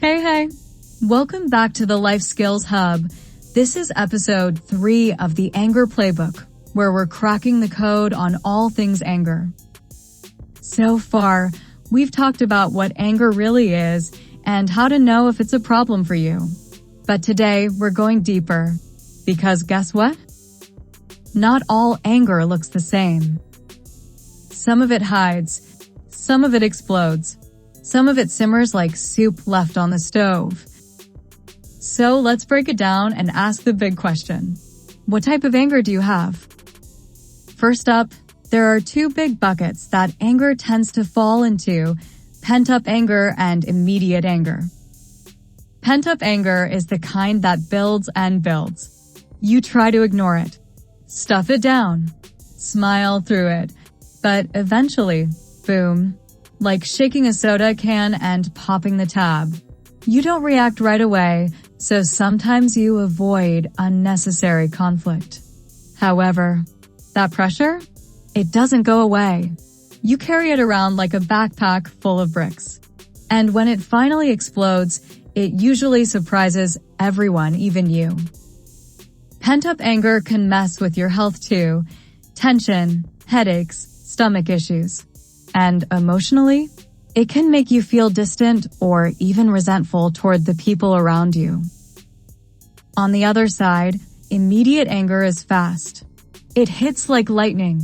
Hey. Welcome back to the Life Skills Hub. This is episode 3 of the Anger Playbook, where we're cracking the code on all things anger. So far, we've talked about what anger really is and how to know if it's a problem for you. But today, we're going deeper. Because guess what? Not all anger looks the same. Some of it hides. Some of it explodes. Some of it simmers like soup left on the stove. So let's break it down and ask the big question. What type of anger do you have? First up, there are 2 big buckets that anger tends to fall into: pent-up anger and immediate anger. Pent-up anger is the kind that builds and builds. You try to ignore it, stuff it down, smile through it, but eventually, boom, like shaking a soda can and popping the tab. You don't react right away, so sometimes you avoid unnecessary conflict. However, that pressure, it doesn't go away. You carry it around like a backpack full of bricks. And when it finally explodes, it usually surprises everyone, even you. Pent-up anger can mess with your health too. Tension, headaches, stomach issues. And emotionally, it can make you feel distant or even resentful toward the people around you. On the other side, immediate anger is fast. It hits like lightning.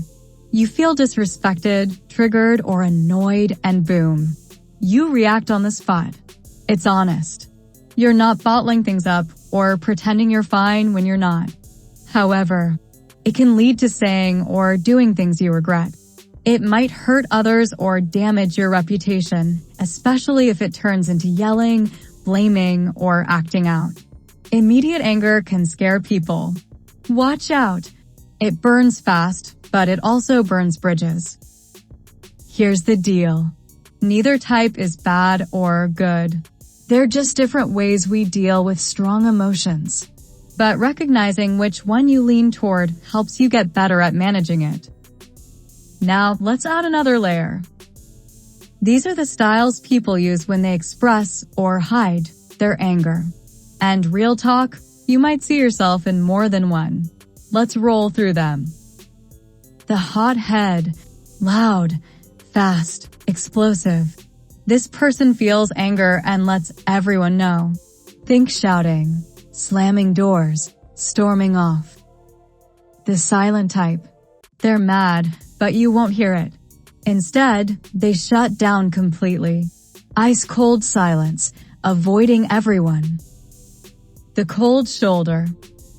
You feel disrespected, triggered, or annoyed, and boom, you react on the spot. It's honest. You're not bottling things up or pretending you're fine when you're not. However, it can lead to saying or doing things you regret. It might hurt others or damage your reputation, especially if it turns into yelling, blaming, or acting out. Immediate anger can scare people. Watch out! It burns fast, but it also burns bridges. Here's the deal. Neither type is bad or good. They're just different ways we deal with strong emotions. But recognizing which one you lean toward helps you get better at managing it. Now, let's add another layer. These are the styles people use when they express or hide their anger. And real talk, you might see yourself in more than one. Let's roll through them. The hot head, loud, fast, explosive. This person feels anger and lets everyone know. Think shouting, slamming doors, storming off. The silent type. They're mad, but you won't hear it. Instead, they shut down completely. Ice-cold silence, avoiding everyone. The cold shoulder.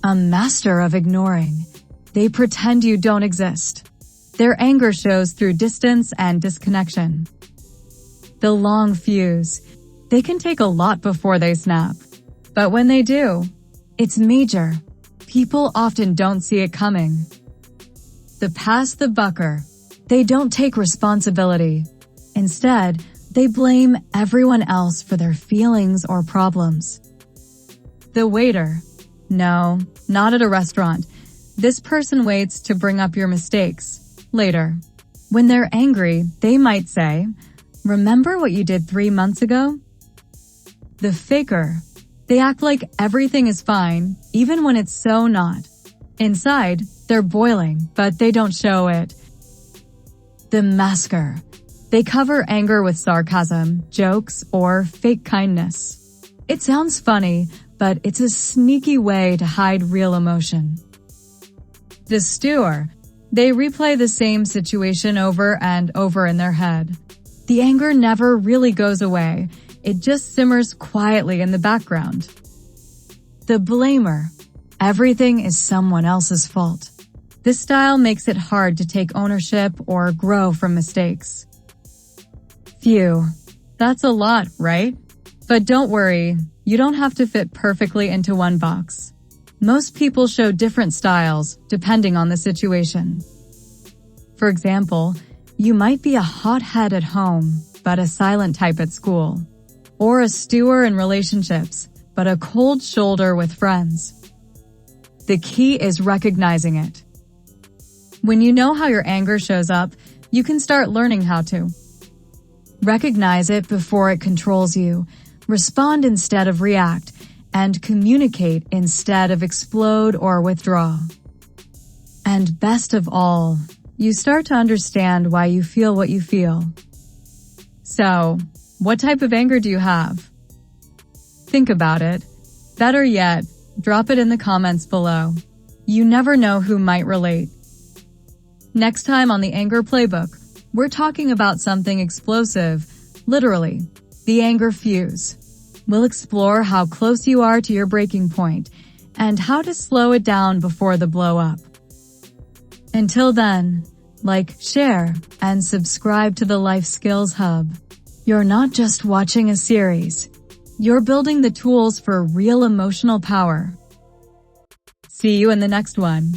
A master of ignoring. They pretend you don't exist. Their anger shows through distance and disconnection. The long fuse. They can take a lot before they snap. But when they do, it's major. People often don't see it coming. The pass the bucker. They don't take responsibility. Instead, they blame everyone else for their feelings or problems. The waiter. No, not at a restaurant. This person waits to bring up your mistakes later. When they're angry, they might say, "Remember what you did 3 months ago?" The faker. They act like everything is fine, even when it's so not. Inside, they're boiling, but they don't show it. The masker. They cover anger with sarcasm, jokes, or fake kindness. It sounds funny, but it's a sneaky way to hide real emotion. The stewer. They replay the same situation over and over in their head. The anger never really goes away. It just simmers quietly in the background. The blamer. Everything is someone else's fault. This style makes it hard to take ownership or grow from mistakes. Phew, that's a lot, right? But don't worry, you don't have to fit perfectly into one box. Most people show different styles depending on the situation. For example, you might be a hothead at home, but a silent type at school. Or a stewer in relationships, but a cold shoulder with friends. The key is recognizing it. When you know how your anger shows up, you can start learning how to. Recognize it before it controls you. respond instead of react, and communicate instead of explode or withdraw. And best of all, you start to understand why you feel what you feel. So, what type of anger do you have? Think about it. Better yet, drop it in the comments below. You never know who might relate. Next time on the Anger Playbook, we're talking about something explosive, literally, the anger fuse. We'll explore how close you are to your breaking point and how to slow it down before the blow up. Until then, like, share, and subscribe to the Life Skills Hub. You're not just watching a series. You're building the tools for real emotional power. See you in the next one.